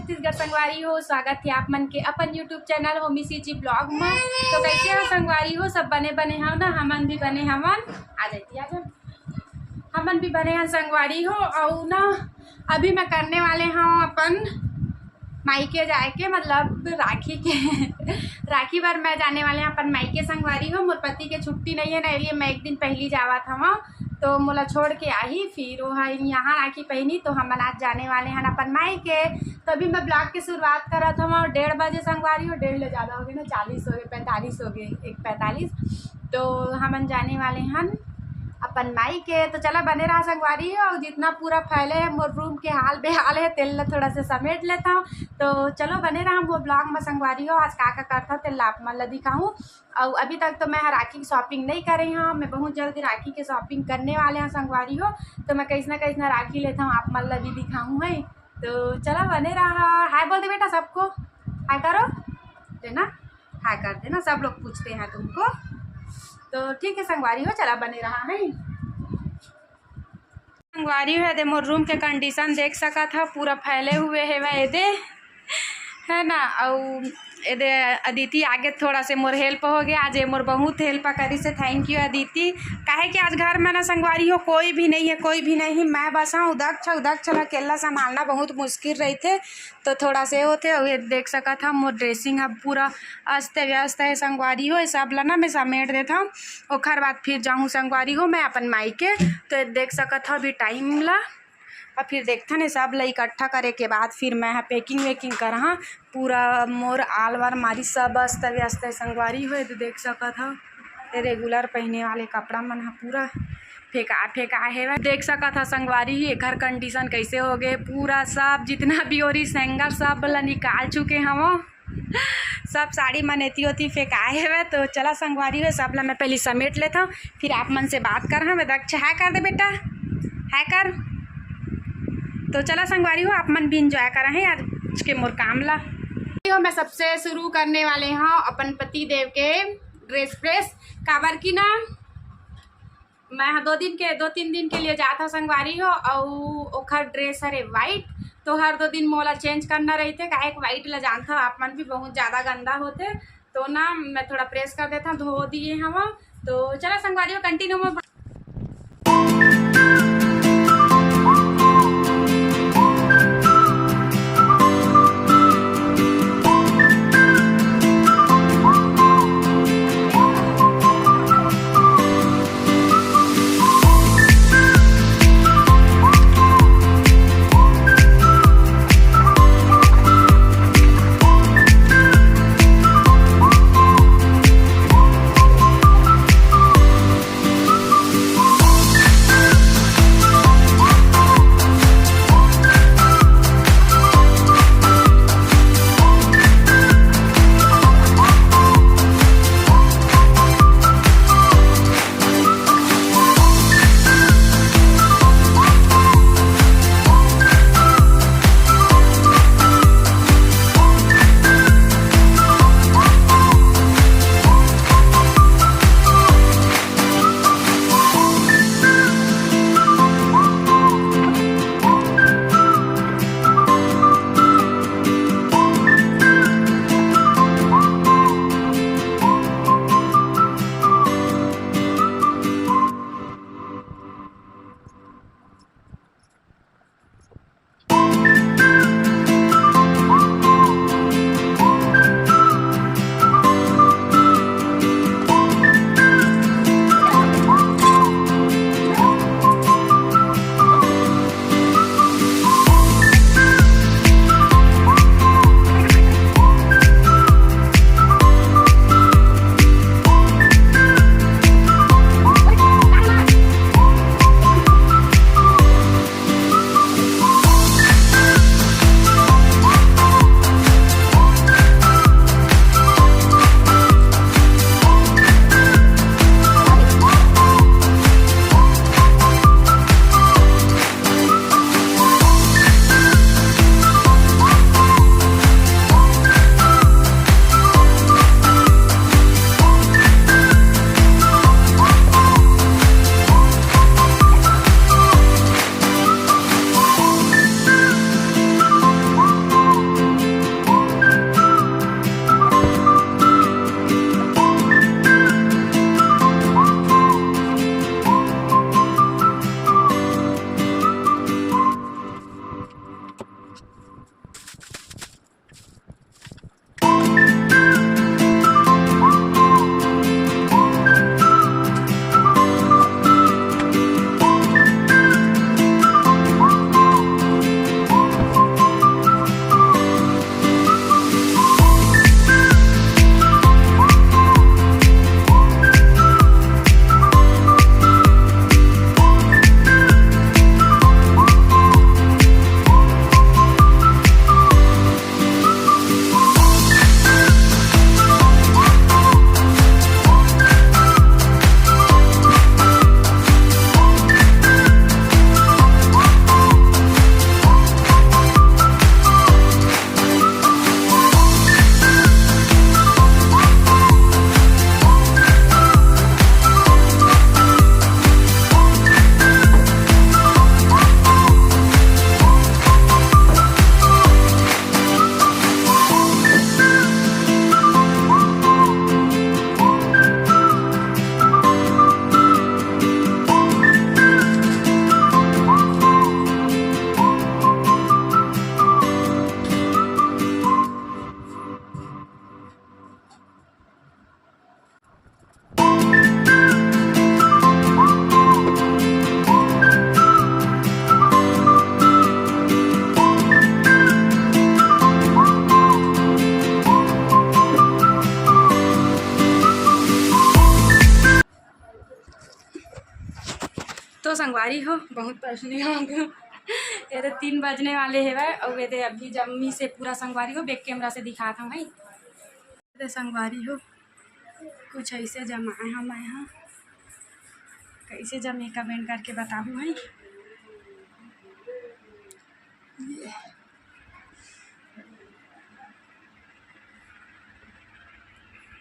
छत्तीसगढ़ संगवारी हो। स्वागत है आप मन के अपन यूट्यूब चैनल होमी सीजी ब्लॉग में। तो कैसे हो संगवारी हो, सब बने बने हो ना, हमन भी बने हमन आ जाती आ जा हमन भी बने हैं संगवारी हो। और ना अभी मैं करने वाले हूँ अपन मायके जाए के, मतलब राखी बार मैं जाने वाले हैं अपन मायके संगवारी हो। मोर पति के छुट्टी नहीं है ना, इसलिए मैं एक दिन पहली जावा था तो मोला छोड़ के आई, फिर वो यहाँ राखी पहनी तो हम आज जाने वाले हैं अपन मायके। तो अभी मैं ब्लॉग की शुरुआत करा था 1:30 बजे संगवारी हो, 1:30 ज़्यादा हो गए ना, 40 हो गए, 45 हो गए, 1:45 तो हम जाने वाले हैं अपन मायके। तो चला बने रहा संगवारी हो। और जितना पूरा फैले है मोर रूम के हाल बेहाल है, तेल थोड़ा से समेट लेता हूँ। तो चलो बने रहा वो ब्लॉग में संगवारी हो। आज का करता तेल आप मन दिखाऊँ। और अभी तक तो मैं राखी की शॉपिंग नहीं कर रही हूँ, मैं बहुत जल्दी राखी की शॉपिंग करने वाले हैं संगवारी हो। तो मैं कैसे ना राखी लेता हूँ, आप मन भी दिखाऊँ है। तो चलो बने रहा। हाय बोल दे बेटा सबको, हाय करो देना, हाय कर देना, सब लोग पूछते हैं तुमको। तो ठीक है संगवारी हो, चला बने रहा है संगवारी है। दे मोर रूम के कंडीशन देख सका था, पूरा फैले हुए है वह दे है ना। और ये अदिति आगे थोड़ा से मोर हेल्प हो गया, आज ये मोर बहुत हेल्प करी से थैंक यू अदिति। काहे कि आज घर में ना संगवारी हो कोई भी नहीं है, कोई भी नहीं, मैं बस हाँ उदक्ष अकेला संभालना बहुत मुश्किल रही थे। तो थोड़ा से होते और ये देख सका था मोर ड्रेसिंग अब पूरा अस्त व्यस्त है संगवारी हो। सब ला ना मैं समेट देता हूँ, और बाद फिर जाऊँ संगवारी हो मैं अपन मायके। तो ये देख सका था अभी टाइम ला, और फिर देखता ने सब ला इकट्ठा करे के बाद फिर मैं पैकिंग वेकिंग कर हाँ। पूरा मोर आलवार मारी सब अस्त व्यस्त है संगवारी हो। तो देख सका था रेगुलर पहने वाले कपड़ा मन पूरा फेंका है। देख सका था संगवारी ही घर कंडीशन कैसे हो गए, पूरा सब जितना भी और सेंगर सब ला निकाल चुके हम, सब साड़ी मनेती होती फेंकाए है। तो चला संगवारी है सब ला मैं पहले समेट लेता हूँ, फिर आप मन से बात कर हाँ। मैं दक्ष हाय कर दे बेटा, हाय कर। तो चला संगवारी हो आप मन भी इंजॉय करा है आज के मोर काम ला। मैं सबसे शुरू करने वाले हाँ अपन पति देव के ड्रेस प्रेस काबर की ना, मैं 2-3 दिन के लिए जाता संगवारी हो। और ओखर ड्रेस हरे वाइट, तो हर 2 दिन मोला चेंज करना रही थे। का एक वाइट ला जानता आप मन भी बहुत ज़्यादा गंदा होते, तो ना मैं थोड़ा प्रेस कर देता, धो दिए हम। तो चला संगवारी हो कंटिन्यू में। तो संगवारी हो बहुत परेशानी हो ये तो 3 बजने वाले है भाई और ये तो अभी जम्मी से पूरा संगवारी हो बैक कैमरा से दिखा था भाई तो संगवारी हो कुछ ऐसे जमाए हम यहाँ कैसे जमे कमेंट करके बताऊँ भाई।